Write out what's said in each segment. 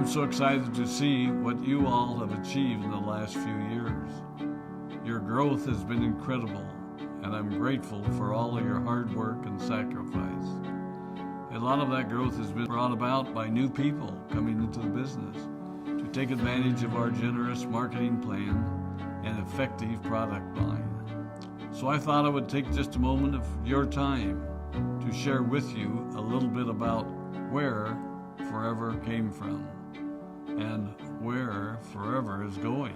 I'm so excited to see what you all have achieved in the last few years. Your growth has been incredible, and I'm grateful for all of your hard work and sacrifice. A lot of that growth has been brought about by new people coming into the business to take advantage of our generous marketing plan and effective product line. So I thought I would take just a moment of your time to share with you a little bit about where Forever came from and where Forever is going.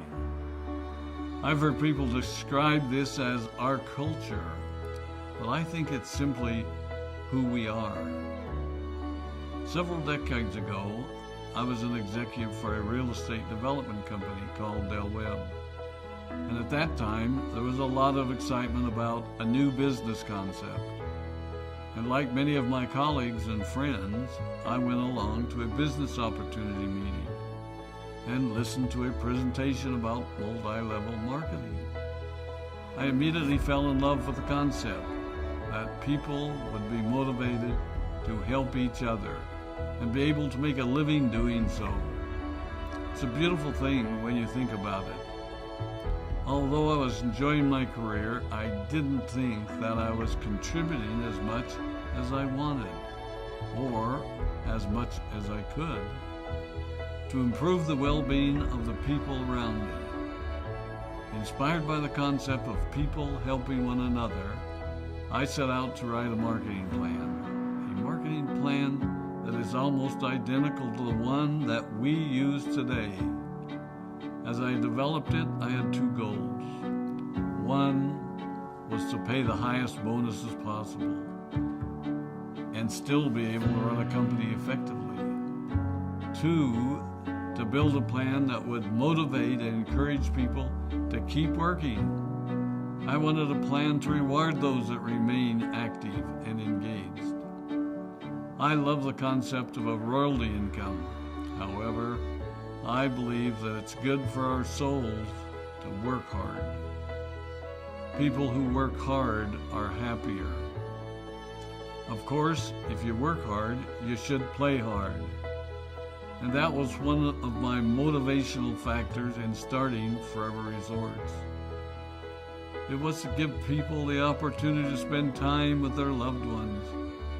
I've heard people describe this as our culture, but I think it's simply who we are. Several decades ago, I was an executive for a real estate development company called Del Webb. And at that time, there was a lot of excitement about a new business concept. And like many of my colleagues and friends, I went along to a business opportunity meeting and listened to a presentation about multi-level marketing. I immediately fell in love with the concept that people would be motivated to help each other and be able to make a living doing so. It's a beautiful thing when you think about it. Although I was enjoying my career, I didn't think that I was contributing as much as I wanted, or as much as I could, to improve the well-being of the people around me. Inspired by the concept of people helping one another, I set out to write a marketing plan that is almost identical to the one that we use today. As I developed it, I had two goals. One was to pay the highest bonuses possible and still be able to run a company effectively. Two, to build a plan that would motivate and encourage people to keep working. I wanted a plan to reward those that remain active and engaged. I love the concept of a royalty income. However, I believe that it's good for our souls to work hard. People who work hard are happier. Of course, if you work hard, you should play hard. And that was one of my motivational factors in starting Forever Resorts. It was to give people the opportunity to spend time with their loved ones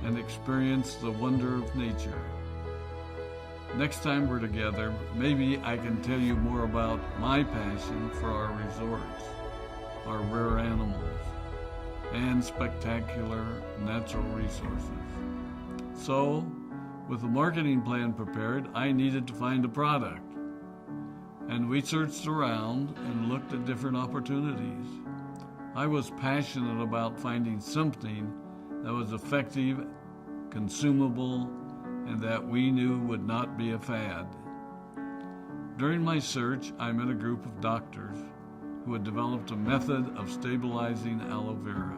and experience the wonder of nature. Next time we're together, maybe I can tell you more about my passion for our resorts, our rare animals, and spectacular natural resources. So, with the marketing plan prepared, I needed to find a product. And we searched around and looked at different opportunities. I was passionate about finding something that was effective, consumable, and that we knew would not be a fad. During my search, I met a group of doctors who had developed a method of stabilizing aloe vera.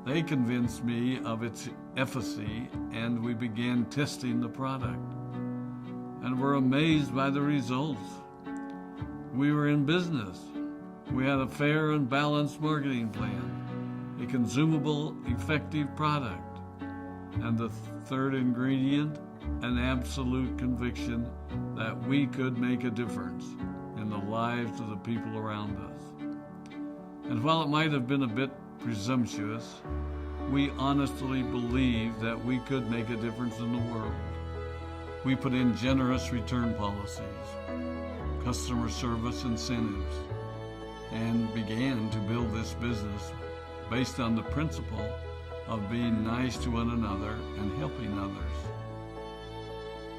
They convinced me of its efficacy, and we began testing the product, and were amazed by the results. We were in business. We had a fair and balanced marketing plan, a consumable, effective product, and the third ingredient, an absolute conviction that we could make a difference in the lives of the people around us. And while it might have been a bit presumptuous, we honestly believed that we could make a difference in the world. We put in generous return policies, customer service incentives, and began to build this business based on the principle of being nice to one another and helping others.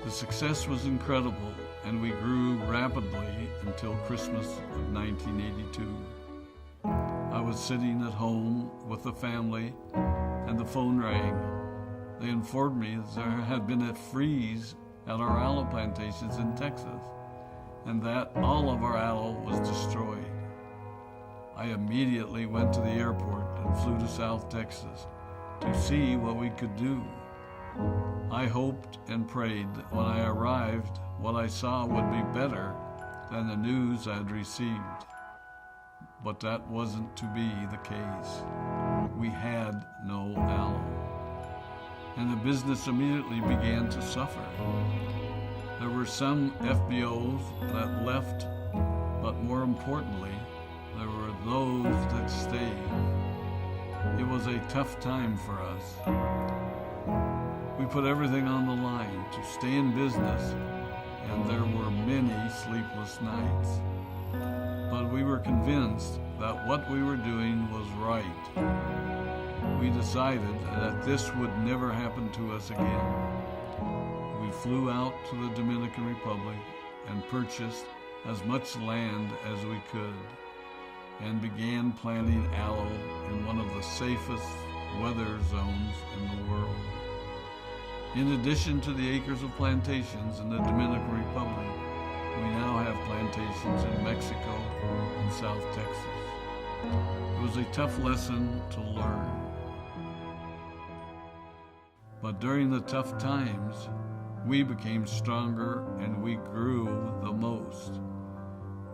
The success was incredible, and we grew rapidly until Christmas of 1982. I was sitting at home with the family, and the phone rang. They informed me that there had been a freeze at our aloe plantations in Texas, and that all of our aloe was destroyed. I immediately went to the airport and flew to South Texas to see what we could do. I hoped and prayed that when I arrived, what I saw would be better than the news I had received. But that wasn't to be the case. We had no aloe, and the business immediately began to suffer. There There were some FBOs that left, but more importantly, there were those that stayed. It was a tough time for us. We put everything on the line to stay in business, and there were many sleepless nights. But we were convinced that what we were doing was right. We decided that this would never happen to us again. We flew out to the Dominican Republic and purchased as much land as we could and began planting aloe in one of the safest weather zones in the world. In addition to the acres of plantations in the Dominican Republic, we now have plantations in Mexico and South Texas. It was a tough lesson to learn. But during the tough times, we became stronger and we grew the most.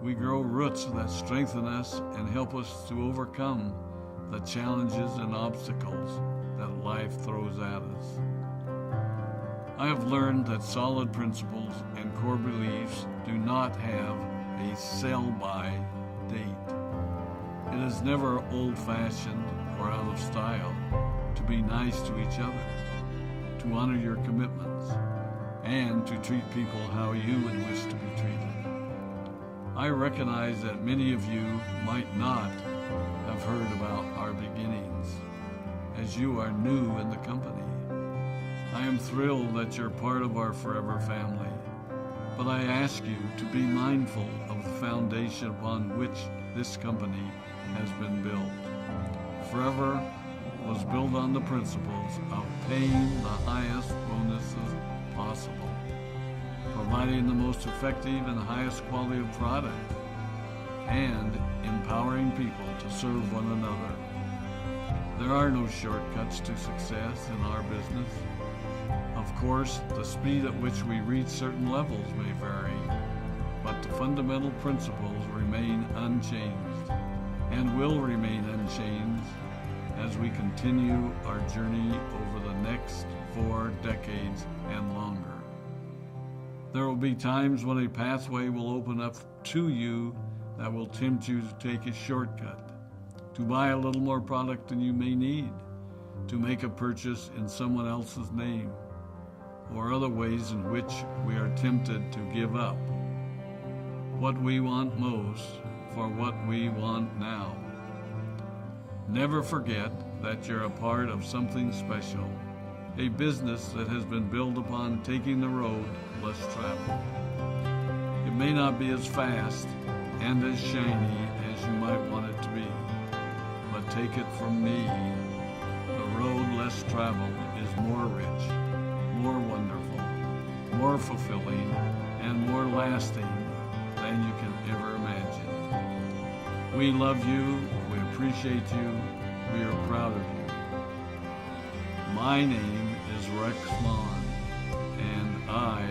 We grow roots that strengthen us and help us to overcome the challenges and obstacles that life throws at us. I have learned that solid principles and core beliefs do not have a sell-by date. It is never old-fashioned or out of style to be nice to each other, to honor your commitments, and to treat people how you would wish to be treated. I recognize that many of you might not have heard about our beginnings, as you are new in the company. I am thrilled that you're part of our forever family, but I ask you to be mindful of the foundation upon which this company has been built. Forever was built on the principles of paying the highest bonuses possible, providing the most effective and highest quality of product, and empowering people to serve one another. There are no shortcuts to success in our business. Of course, the speed at which we reach certain levels may vary, but the fundamental principles remain unchanged and will remain unchanged as we continue our journey over the next 4 decades and longer. There will be times when a pathway will open up to you that will tempt you to take a shortcut, to buy a little more product than you may need, to make a purchase in someone else's name, or other ways in which we are tempted to give up what we want most for what we want now. Never forget that you're a part of something special, a business that has been built upon taking the road less traveled. It may not be as fast and as shiny as you might want it to be, but take it from me, the road less traveled is more rich, more wonderful, more fulfilling, and more lasting than you can ever imagine. We love you, we appreciate you, we are proud of you. My name is Rex Mon, and I